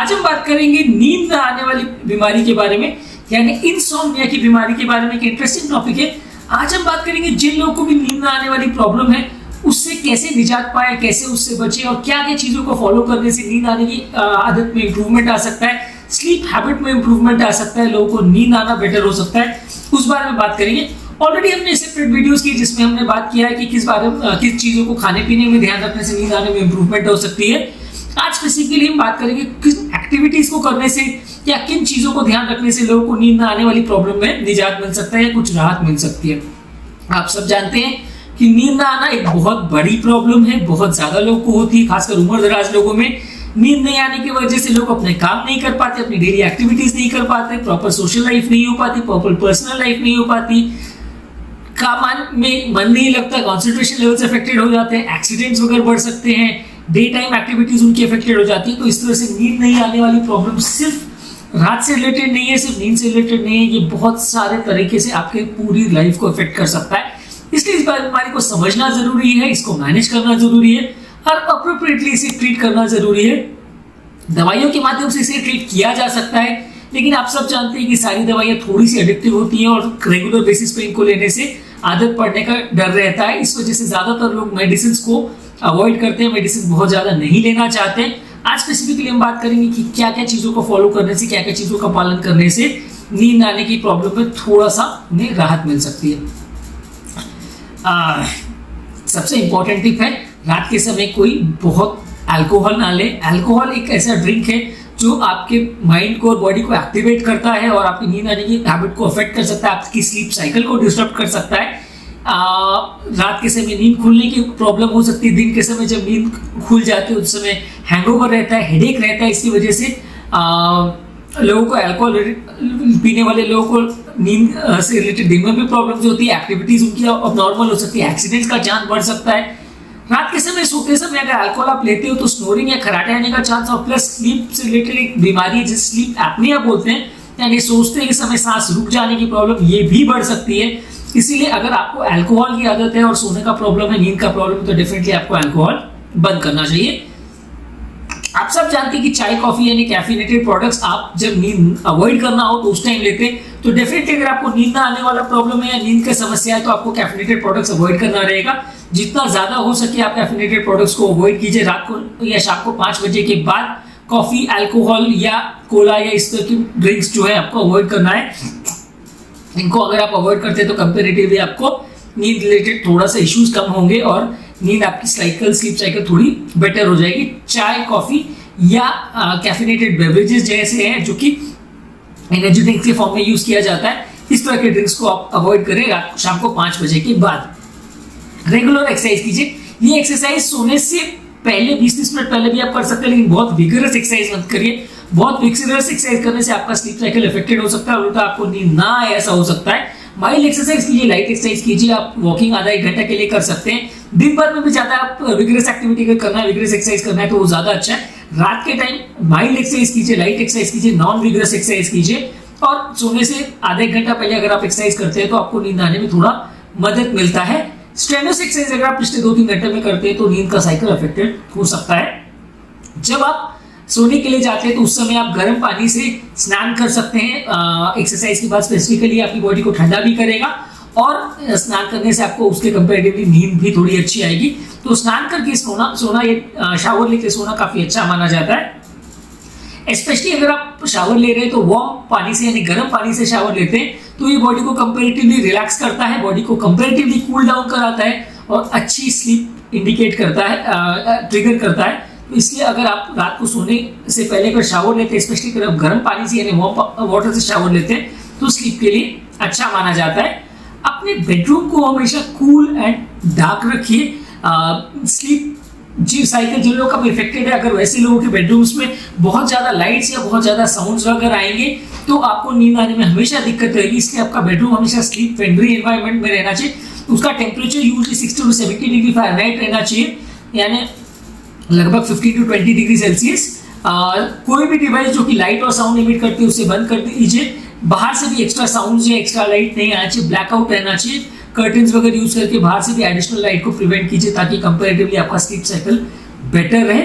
आज हम बात करेंगे नींद न आने वाली बीमारी के बारे में, यानी इंसोम्निया की बीमारी के बारे में। एक इंटरेस्टिंग टॉपिक है। आज हम बात करेंगे जिन लोगों को भी नींद न आने वाली प्रॉब्लम है उससे कैसे निजात पाए, कैसे उससे बचे और क्या क्या चीजों को फॉलो करने से नींद आने की आदत में इंप्रूवमेंट आ सकता है, स्लीप हैबिट में इंप्रूवमेंट आ सकता है, लोगों को नींद आना बेटर हो सकता है, उस बारे में बात करेंगे। ऑलरेडी हमने सेपरेट वीडियोस की जिसमें हमने बात किया है कि किस चीजों को खाने पीने में ध्यान रखने से नींद आने में इंप्रूवमेंट हो सकती है। आज स्पेसिफिकली हम बात करेंगे किस एक्टिविटीज को करने से या किन चीजों को ध्यान रखने से लोगों को नींद न आने वाली प्रॉब्लम में निजात मिल सकता है या कुछ राहत मिल सकती है। आप सब जानते हैं कि नींद न आना एक बहुत बड़ी प्रॉब्लम है, बहुत ज्यादा लोगों को होती है, खासकर उम्र दराज लोगों में। नींद नहीं आने की वजह से लोग अपने काम नहीं कर पाते, अपनी डेली एक्टिविटीज नहीं कर पाते, प्रॉपर सोशल लाइफ नहीं हो पाती, प्रॉपर पर्सनल लाइफ नहीं हो पाती, काम में मन नहीं लगता, कॉन्सेंट्रेशन लेवल्स अफेक्टेड हो जाते हैं, एक्सीडेंट्स वगैरह बढ़ सकते हैं, डे टाइम एक्टिविटीज उनकी अफेक्टेड हो जाती है। तो इस तरह से नींद नहीं आने वाली प्रॉब्लम सिर्फ रात से रिलेटेड नहीं है, सिर्फ नींद से रिलेटेड नहीं है, ये बहुत सारे तरीके से आपके पूरी लाइफ को अफेक्ट कर सकता है। इसलिए इस बीमारी को समझना जरूरी है, इसको मैनेज करना जरूरी है और अप्रोप्रिएटली इसे ट्रीट करना जरूरी है। दवाइयों के माध्यम से इसे ट्रीट किया जा सकता है, लेकिन आप सब जानते हैं कि सारी दवाइयां थोड़ी सी एडिक्टिव होती हैं और रेगुलर बेसिस पे इनको लेने से आदत पड़ने का डर रहता है। इस वजह से ज्यादातर लोग मेडिसिन को अवॉइड करते हैं, मेडिसिन बहुत ज्यादा नहीं लेना चाहते हैं। आज स्पेसिफिकली हम बात करेंगे कि क्या क्या चीजों को फॉलो करने से, क्या क्या चीजों का पालन करने से नींद आने की प्रॉब्लम में थोड़ा सा उन्हें राहत मिल सकती है। सबसे इंपॉर्टेंट टिप है, रात के समय कोई बहुत अल्कोहल ना ले। अल्कोहल एक ऐसा ड्रिंक है जो आपके माइंड को और बॉडी को एक्टिवेट करता है और आपकी नींद आने की हैबिट को अफेक्ट कर सकता है, आपकी स्लीप साइकिल को डिस्टर्ब कर सकता है। रात के समय नींद खुलने की प्रॉब्लम हो सकती है। दिन के समय जब नींद खुल जाती है उस समय हैंगओवर रहता है, हेडेक रहता है। इसकी वजह से लोगों को, अल्कोहल पीने वाले लोगों को नींद से रिलेटेड दिन में भी प्रॉब्लम्स होती है, एक्टिविटीज उनकी अब नॉर्मल हो सकती है, एक्सीडेंट्स का चांस बढ़ सकता है। रात के समय सोते समय अगर अल्कोहल आप लेते हो तो स्नोरिंग या खराटे आने का चांस और प्लस स्लीप से रिलेटेड एक बीमारी है जिसे स्लीप एपनिया बोलते हैं, यानी सोचते के समय सांस रुक जाने की प्रॉब्लम, ये भी बढ़ सकती है। इसीलिए अगर आपको अल्कोहल की आदत है और सोने का प्रॉब्लम है, नींद का प्रॉब्लम है, तो डेफिनेटली आपको अल्कोहल बंद करना चाहिए। आप सब जानते हैं कि चाय कॉफी यानी कैफीनेटेड प्रोडक्ट्स आप जब नींद अवॉइड करना हो तो उस टाइम लेते हैं। तो डेफिनेटली अगर आपको नींद ना आने वाला प्रॉब्लम है या नींद की समस्या है तो आपको कैफीनेटेड प्रोडक्ट्स अवॉइड करना रहेगा। जितना ज्यादा हो सके आप कैफीनेटेड प्रोडक्ट्स को अवॉइड कीजिए। रात को या शाम को 5 बजे के बाद कॉफी, अल्कोहल या कोला या इस तरह की ड्रिंक्स जो है आपको अवॉइड करना है। इनको अगर आप अवॉइड करते हैं तो कंपेरेटिवली आपको नींद रिलेटेड थोड़ा सा इश्यूज कम होंगे और नींद आपकी स्लीप साइकिल थोड़ी बेटर हो जाएगी। चाय, कॉफी या कैफीनेटेड बेवरेजेस जैसे हैं जो कि एनर्जी ड्रिंक्स के फॉर्म में यूज किया जाता है, इस तरह के ड्रिंक्स को आप अवॉइड करें रात शाम को 5 बजे के बाद। रेगुलर एक्सरसाइज कीजिए। ये एक्सरसाइज सोने से पहले 20-30 मिनट पहले भी आप कर सकते हैं, लेकिन बहुत विगरस एक्सरसाइज मत करिए। बहुत विगरस एक्सरसाइज करने से आपका स्लीप साइकिल अफेक्टेड हो सकता है और उल्टा आपको नींद ना आए ऐसा हो सकता है। माइल्ड एक्सरसाइज कीजिए, लाइट एक्सरसाइज कीजिए। आप वॉकिंग आधा 1 घंटा के लिए कर सकते हैं। दिन भर में भी ज्यादा आप विगरस एक्टिविटी करना है, विगरस एक्सरसाइज करना है तो वो ज्यादा अच्छा है। रात के टाइम माइल्ड एक्सरसाइज कीजिए, लाइट एक्सरसाइज कीजिए, नॉन विगरस एक्सरसाइज कीजिए और सोने से आधा 1 घंटा पहले अगर आप एक्सरसाइज करते हैं तो आपको नींद आने में थोड़ा मदद मिलता है। स्ट्रेनस एक्सरसाइज अगर आप पिछले 2-3 घंटे में करते हैं तो नींद का साइकिल अफेक्टेड हो सकता है। जब आप सोने के लिए जाते हैं तो उस समय आप गर्म पानी से स्नान कर सकते हैं। एक्सरसाइज के बाद स्पेसिफिकली आपकी बॉडी को ठंडा भी करेगा और स्नान करने से आपको उसके कंपैरेटिवली नींद भी थोड़ी अच्छी आएगी। तो स्नान करके सोना या शावर लेके सोना काफी अच्छा माना जाता है। स्पेशली अगर आप शावर ले रहे हैं तो वार्म पानी से यानी गर्म पानी से शावर लेते हैं तो ये बॉडी को कंपैरेटिवली रिलैक्स करता है, बॉडी को कंपैरेटिवली कूल डाउन कराता है और अच्छी स्लीप इंडिकेट करता है, ट्रिगर करता है। तो इसलिए अगर आप रात को सोने से पहले अगर शावर लेते हैं, स्पेशली अगर आप गर्म पानी से यानी वार्म वाटर से शावर लेते हैं तो स्लीप के लिए अच्छा माना जाता है। अपने बेडरूम को हमेशा कूल एंड डार्क रखिए। स्लीप जी साइकिल जिन लोगों का इफेक्टेड है, अगर वैसे लोगों के बेडरूम्स में बहुत ज्यादा लाइट्स या बहुत ज्यादा साउंड्स वगैरह आएंगे तो आपको नींद आने में हमेशा दिक्कत रहेगी। इसलिए आपका बेडरूम हमेशा स्लीप फ्रेंडली एनवायरनमेंट में रहना चाहिए। उसका temperature usually 60 to 70 degree Fahrenheit रहना चाहिए, यानी लगभग 50 to 20 डिग्री सेल्सियस। कोई भी डिवाइस जो कि लाइट और साउंड इमिट करती है उसे बंद कर दीजिए। बाहर से भी एक्स्ट्रा साउंड या एक्स्ट्रा लाइट नहीं आना चाहिए, ब्लैकआउट रहना चाहिए। कर्टन्स वगैरह यूज करके बाहर से भी एडिशनल लाइट को प्रिवेंट कीजिए ताकि कंपैरेटिवली आपका स्लीप साइकिल बेटर रहे।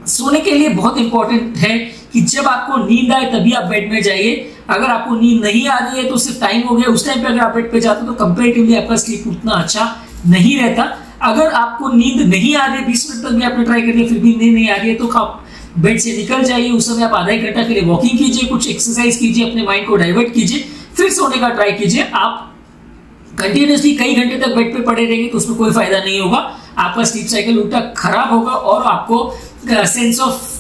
सोने के लिए बहुत इंपॉर्टेंट है कि जब आपको नींद आए तभी आप बेड में जाइए। अगर आपको नींद नहीं आ रही है तो सिर्फ टाइम हो गया, उस टाइम पे अगर आप बेड पे जाते हो तो कंपेरेटिवली आपका स्लीप उतना अच्छा नहीं रहता। अगर आपको नींद नहीं आ रही है, 20 मिनट तक भी आपने ट्राई कर लिया फिर भी नींद नहीं आ रही है, तो आप बेड से निकल जाइए। उस समय आप आधा एक घंटा के लिए वॉकिंग कीजिए, कुछ एक्सरसाइज कीजिए, अपने माइंड को डाइवर्ट कीजिए, फिर सोने का ट्राई कीजिए। आप कंटिन्यूसली कई घंटे तक बेड पे पड़े रहेंगे तो उसमें कोई फायदा नहीं होगा, आपका स्लीप साइकिल उल्टा खराब होगा और आपको सेंस ऑफ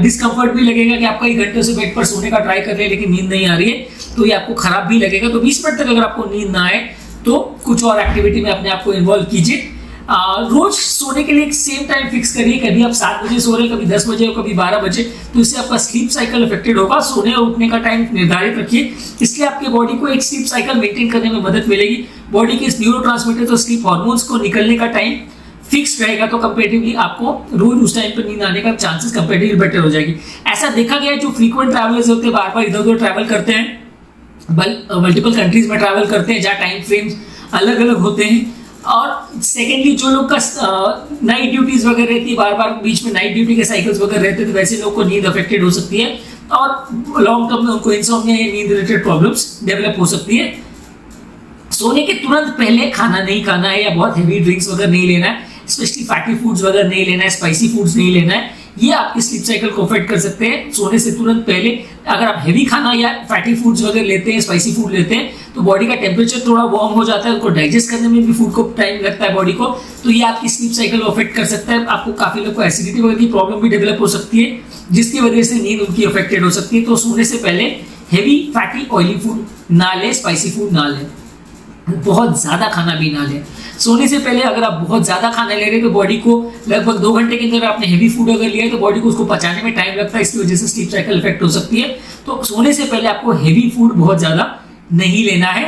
डिस्कम्फर्ट भी लगेगा कि आप कई घंटे से बेड पर सोने का ट्राई कर रहे हैं लेकिन नींद नहीं आ रही है, तो ये आपको खराब भी लगेगा। तो 20 मिनट तक अगर आपको नींद ना आए तो कुछ और एक्टिविटी में अपने आप को इन्वॉल्व कीजिए। रोज सोने के लिए एक सेम टाइम फिक्स करिए, कभी आप 7 बजे सो रहे हैं, कभी 10 बजे और कभी 12 बजे, तो इससे आपका स्लीप साइकिल अफेक्टेड होगा। सोने और उठने का टाइम निर्धारित रखिए, इसलिए आपके बॉडी को एक स्लीप साइकिल मेंटेन करने में मदद मिलेगी। बॉडी के न्यूरोट्रांसमीटर और स्लीप हार्मोन्स को निकलने का टाइम फिक्स रहेगा तो कंपेरेटिवली आपको रोज उस टाइम पर नींद आने का चांसेस कंपेरेटिवली बेटर हो जाएगी। ऐसा देखा गया है, जो फ्रीक्वेंट ट्रैवलर्स होते हैं, बार बार इधर उधर ट्रैवल करते हैं, मल्टीपल कंट्रीज में ट्रैवल करते हैं जहाँ टाइम फ्रेम्स अलग अलग होते हैं, और सेकेंडली जो लोग का नाइट ड्यूटीज वगैरह रहती है, बार बार बीच में नाइट ड्यूटी के साइकिल्स वगैरह रहते हैं, तो वैसे लोग को नींद अफेक्टेड हो सकती है और लॉन्ग टर्म में उनको इंसोम्निया या नींद रिलेटेड प्रॉब्लम्स डेवलप हो सकती है। सोने के तुरंत पहले खाना नहीं खाना है या बहुत हेवी ड्रिंक्स वगैरह नहीं लेना है, स्पेशली फैटी फूड्स वगैरह नहीं लेना है, स्पाइसी फूड्स नहीं लेना है, ये आपकी स्लीप साइकिल को अफेक्ट कर सकते हैं। सोने से तुरंत पहले अगर आप हेवी खाना या फैटी फूड्स वगैरह लेते हैं, स्पाइसी फूड लेते हैं, तो बॉडी का टेम्परेचर थोड़ा वार्म हो जाता है, उनको डाइजेस्ट करने में भी फूड को टाइम लगता है बॉडी को, तो ये आपकी स्लीप साइकिल को अफेक्ट कर सकता है। आपको काफी लोग को एसिडिटी वगैरह की प्रॉब्लम भी डेवलप हो सकती है, जिसकी वजह से नींद उनकी अफेक्टेड हो सकती है। तो सोने से पहले हेवी फैटी ऑयली फूड ना ले, स्पाइसी फूड ना ले, बहुत ज्यादा खाना भी ना ले। सोने से पहले अगर आप बहुत ज्यादा खाना ले रहे हैं तो बॉडी को लगभग 2 घंटे के अंदर आपने हेवी फूड अगर लिया है तो बॉडी को उसको पचाने में टाइम लगता है, इसकी वजह से स्लीप साइकिल इफेक्ट हो सकती है। तो सोने से पहले आपको हेवी फूड बहुत ज्यादा नहीं लेना है।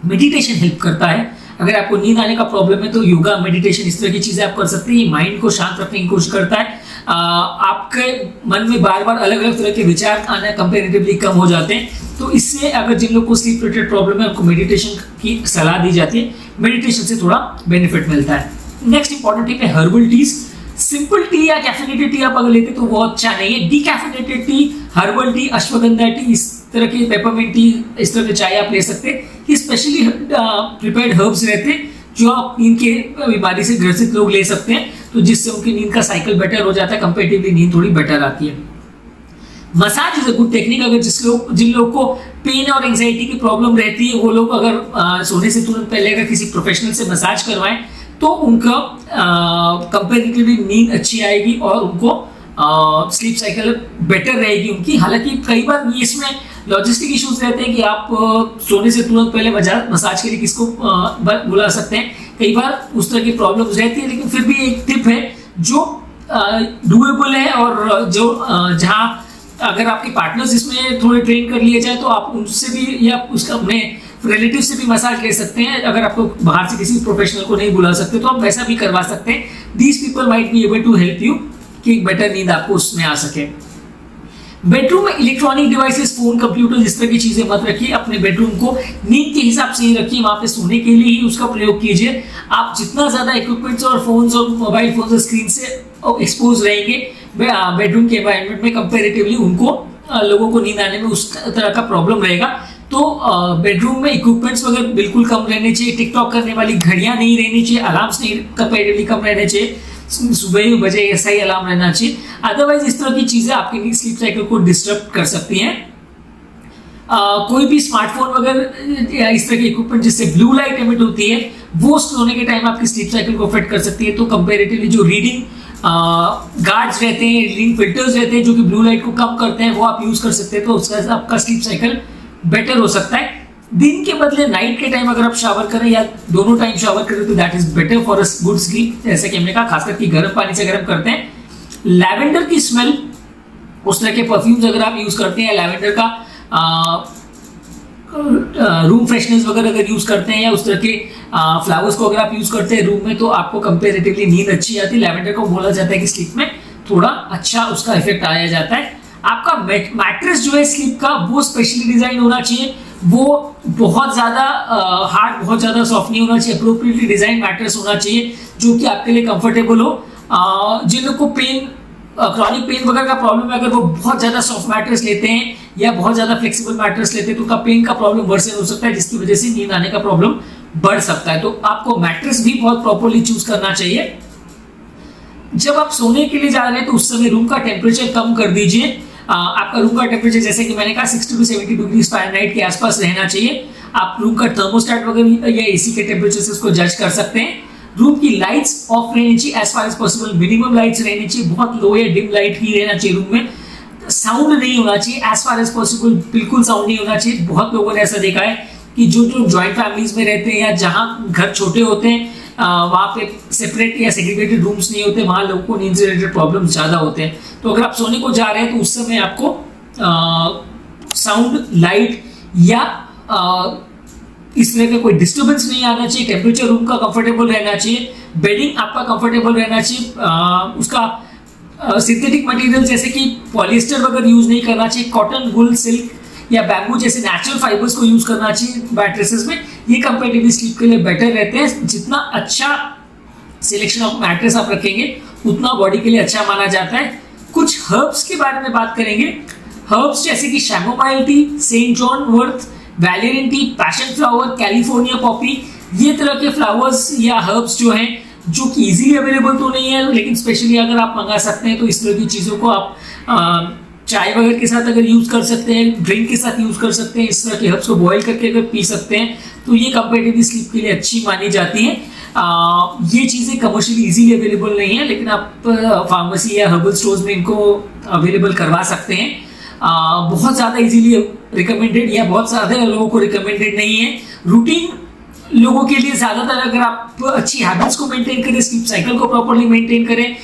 मेडिटेशन हेल्प करता है, अगर आपको नींद आने का प्रॉब्लम है तो योगा, मेडिटेशन, इस तरह की चीजें आप कर सकते हैं। ये माइंड को शांत रखने की कोशिश करता है, आपके मन में बार बार अलग अलग तरह के विचार आना कंपेरेटिवली कम हो जाते हैं। तो इससे अगर जिन लोग को स्लीप रिलेटेड प्रॉब्लम है उनको मेडिटेशन की सलाह दी जाती है, मेडिटेशन से थोड़ा बेनिफिट मिलता है। नेक्स्ट इंपॉर्टेंट टिप है हर्बल टीज। सिंपल टी या कैफिनेटेड टी आप अगर लेते तो वो अच्छा नहीं है। Decaffeinated tea, herbal tea, ashwagandha tea, इस तरह की पेपरमिंट टी, इस तरह के चाय आप ले सकते हैं। ये स्पेशली प्रिपेयर्ड हर्ब्स रहते हैं जो आप नींद के बीमारी से ग्रसित लोग ले सकते हैं, तो जिससे उनकी नींद का साइकिल बेटर हो जाता है, कंपेरेटिवली नींद थोड़ी बेटर आती है। Massage is a good technique. अगर जिन लोग को पेन और एंजाइटी की प्रॉब्लम रहती है वो लोग अगर सोने से तुरंत पहले अगर किसी प्रोफेशनल से मसाज करवाएं तो उनका कंपेरेटिवली नींद अच्छी आएगी और उनको स्लीप साइकिल बेटर रहेगी उनकी। हालांकि कई बार ये इसमें लॉजिस्टिक इश्यूज रहते हैं कि आप सोने से तुरंत पहले मसाज के लिए किसको बुला सकते हैं, कई बार उस तरह की प्रॉब्लम्स रहती है, लेकिन फिर भी एक टिप है जो डूएबल है और जो जहाँ अगर आपके पार्टनर्स इसमें थोड़े ट्रेन कर लिए जाए तो आप उनसे भी या उसका अपने रिलेटिव से भी मसाज ले सकते हैं। अगर आपको बाहर से किसी प्रोफेशनल को नहीं बुला सकते तो आप वैसा भी करवा सकते हैं। These people might be able to help you कि बेटर नींद आपको उसमें आ सके। बेडरूम में इलेक्ट्रॉनिक डिवाइसेस, फोन, कंप्यूटर, इस तरह की चीजें मत रखिए। अपने बेडरूम को नींद के हिसाब से ही रखिए, वहां पे सोने के लिए ही उसका प्रयोग कीजिए। आप जितना ज्यादा इक्विपमेंट्स और फोन्स और मोबाइल फोन्स और स्क्रीन से एक्सपोज रहेंगे बेडरूम के एनवायरनमेंट में, कंपेरेटिवली उनको लोगों को नींद आने में उस तरह का प्रॉब्लम रहेगा। तो बेडरूम में इक्विपमेंट्स वगैरह बिल्कुल कम रहने चाहिए। टिकटॉक करने वाली घड़ियां नहीं रहनी चाहिए, अलार्म्स नहीं कंपेरेटिवली कम रहने चाहिए, सुबह बजे ऐसा ही अलार्म रहना चाहिए। अदरवाइज इस तरह की चीजें आपकी स्लीप साइकिल को डिस्टर्ब कर सकती हैं। कोई भी स्मार्टफोन वगैरह या इस तरह के इक्विपमेंट जिससे ब्लू लाइट एमिट होती है वो सोने के टाइम आपकी स्लीप साइकिल को अफेक्ट कर सकती है। तो कंपेरेटिवली जो रीडिंग गार्ड्स रहते हैं, रीडिंग फिल्टर्स रहते हैं जो कि ब्लू लाइट को कम करते हैं, वो आप यूज कर सकते हैं, तो उसका आपका स्लीप साइकिल बेटर हो सकता है। दिन के बदले नाइट के टाइम अगर आप शावर करें या दोनों टाइम शावर करें तो that is better for a good sleep. जैसे कि हमने कहा, खासकर कि गर्म पानी से गर्म करते हैं। लैवेंडर की स्मेल, उस तरह के परफ्यूम्स अगर आप यूज करते हैं, लैवेंडर का रूम फ्रेशनेस वगैरह अगर यूज करते हैं या उस तरह के फ्लावर्स को अगर आप यूज करते हैं रूम में, तो आपको कंपेरेटिवली नींद अच्छी आती है। लैवेंडर को बोला जाता है कि स्लीप में थोड़ा अच्छा उसका इफेक्ट आया जाता है। आपका मैट्रेस जो है स्लीप का, वो स्पेशली डिजाइन होना चाहिए, वो बहुत ज्यादा हार्ड, बहुत ज्यादा सॉफ्ट नहीं होना चाहिए। अप्रोप्रिएटली डिजाइन मैट्रेस होना चाहिए जो कि आपके लिए कंफर्टेबल हो। जिन लोग को पेन क्रॉनिक पेन वगैरह का प्रॉब्लम है, अगर वो बहुत ज्यादा सॉफ्ट मैट्रेस लेते हैं या बहुत ज्यादा फ्लेक्सिबल मैट्रेस लेते हैं तो उनका पेन का प्रॉब्लम वर्सन हो सकता है, जिसकी वजह से नींद आने का प्रॉब्लम बढ़ सकता है। तो आपको मैट्रेस भी बहुत प्रॉपर्ली चूज करना चाहिए। जब आप सोने के लिए जा रहे हैं तो उस समय रूम का टेम्परेचर कम कर दीजिए। आपका रूम का टेम्परेचर जैसे कि मैंने कहा 60 to 70 डिग्री फ़ारेनहाइट के आसपास रहना चाहिए। आप रूम का थर्मोस्टेट वगैरह या एसी के टेम्परेचर से उसको जज कर सकते हैं। रूम की लाइट्स ऑफ रहनी चाहिए as far as possible, minimum lights रहनी चाहिए, बहुत लो या डिम लाइट ही रहना चाहिए रूम में। साउंड नहीं होना चाहिए एज फार एज पॉसिबल, बिल्कुल साउंड नहीं होना चाहिए। बहुत लोगों ने ऐसा देखा है कि जो जॉइंट फैमिलीज में रहते हैं या जहाँ घर छोटे होते हैं वहाँ पे सेपरेट या सेग्रीगेटेड रूम्स नहीं होते, वहाँ लोगों को नींद से रिलेटेड प्रॉब्लम ज़्यादा होते हैं। तो अगर आप सोने को जा रहे हैं तो उस समय आपको साउंड, लाइट या इस तरह का कोई डिस्टर्बेंस नहीं आना चाहिए। टेम्परेचर रूम का कंफर्टेबल रहना चाहिए, बेडिंग आपका कंफर्टेबल रहना चाहिए। उसका सिंथेटिक मटेरियल जैसे कि पॉलिएस्टर वगैरह यूज नहीं करना चाहिए। कॉटन, वुल, सिल्क या बैम्बू जैसे नेचुरल फाइबर्स को यूज करना चाहिए मैट्रेसेस में। ये कंपैरेटिवली स्लीप के लिए बेटर रहते हैं। जितना अच्छा सिलेक्शन ऑफ मैट्रेस आप रखेंगे उतना बॉडी के लिए अच्छा माना जाता है। कुछ हर्ब्स के बारे में बात करेंगे। हर्ब्स जैसे कि chamomile tea, saint John wort, valerian tea, passion flower, California poppy, ये तरह के फ्लावर्स या हर्ब्स जो हैं, जो कि इजीली अवेलेबल तो नहीं है लेकिन स्पेशली अगर आप मंगा सकते हैं तो इस तरह की चीज़ों को आप चाय वगैरह के साथ अगर यूज़ कर सकते हैं, ड्रिंक के साथ यूज़ कर सकते हैं। इस तरह के हर्ब्स को बॉईल करके अगर पी सकते हैं तो ये कंपैरेटिवली स्लीप के लिए अच्छी मानी जाती है। ये चीज़ें कमर्शियली इजीली अवेलेबल नहीं है लेकिन आप फार्मेसी या हर्बल स्टोर्स में इनको अवेलेबल करवा सकते हैं। बहुत ज़्यादा इजीली रिकमेंडेड या बहुत ज़्यादा लोगों को रिकमेंडेड नहीं है। रूटीन लोगों के लिए ज़्यादातर अगर आप अच्छी हैबिट्स को मेंटेन करें, स्लीप साइकिल को प्रॉपर्ली मेंटेन करें,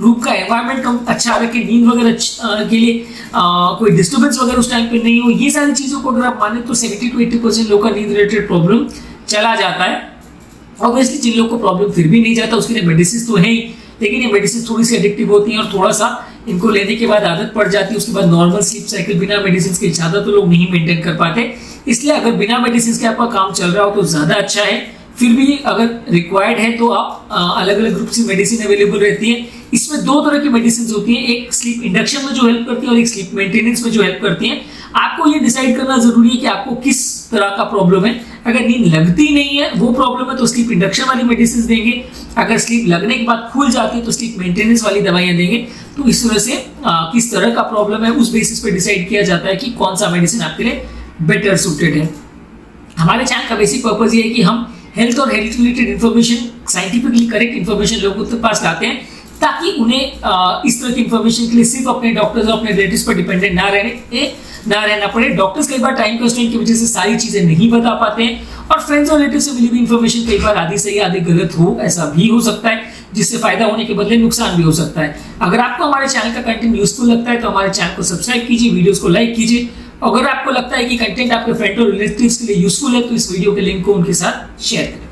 रूम का एनवायरनमेंट अच्छा रखें, नींद वगैरह के लिए कोई डिस्टर्बेंस वगैरह उस टाइम पे नहीं हो, ये सारी चीज़ों को अगर आप माने तो 70 to 80% लोगों का नींद रिलेटेड प्रॉब्लम चला जाता है। ऑब्वियसली जिन लोगों को प्रॉब्लम फिर भी नहीं जाता उसके लिए मेडिसिन तो है ही, लेकिन ये मेडिसिन थोड़ी सी एडिक्टिव होती हैं और थोड़ा सा इनको लेने के बाद आदत पड़ जाती है। उसके बाद नॉर्मल स्लीप साइकिल बिना मेडिसिन के ज़्यादा तो लोग नहीं मेंटेन कर पाते। इसलिए अगर बिना मेडिसिन के आपका काम चल रहा हो तो ज़्यादा अच्छा है। फिर भी अगर रिक्वायर्ड है तो आप अलग अलग ग्रुप की मेडिसिन अवेलेबल रहती है। इसमें दो तरह की मेडिसिन होती है, एक स्लीप इंडक्शन में जो हेल्प करती है और एक स्लीप मेंटेनेंस में जो हेल्प करती है। आपको ये डिसाइड करना जरूरी है कि आपको किस तरह का प्रॉब्लम है। अगर नींद लगती नहीं है वो प्रॉब्लम है तो स्लीप इंडक्शन वाली मेडिसिन देंगे। अगर स्लीप लगने के बाद खुल जाती है तो स्लीप मेंटेनेंस वाली दवाइयां देंगे। तो इस तरह से किस तरह का प्रॉब्लम है उस बेसिस पे डिसाइड किया जाता है कि कौन सा मेडिसिन आपके लिए बेटर सूटेड है। हमारे चैनल का बेसिक पर्पज ये है कि हम हेल्थ और health related information, scientifically correct information लोगों के पास लाते हैं ताकि उन्हें इस तरह की इन्फॉर्मेशन के लिए सिर्फ अपने डॉक्टर्स और अपने रिलेटिव्स पर डिपेंडेंट ना रहना पड़े। डॉक्टर्स कई बार टाइम कंस्ट्रेंट की वजह से सारी चीजें नहीं बता पाते हैं और फ्रेंड्स और रिलेटिव से मिली हुई इन्फॉर्मेशन कई बार आधी सही आधी गलत हो, ऐसा भी हो सकता है जिससे फायदा होने के बदले नुकसान भी हो सकता है। अगर आपको हमारे चैनल का कंटेंट यूजफुल लगता है तो हमारे चैनल को सब्सक्राइब कीजिए, वीडियोस को लाइक कीजिए। अगर आपको लगता है कि कंटेंट आपके फ्रेंड और रिलेटिव्स के लिए यूजफुल है तो इस वीडियो के लिंक को उनके साथ शेयर करें।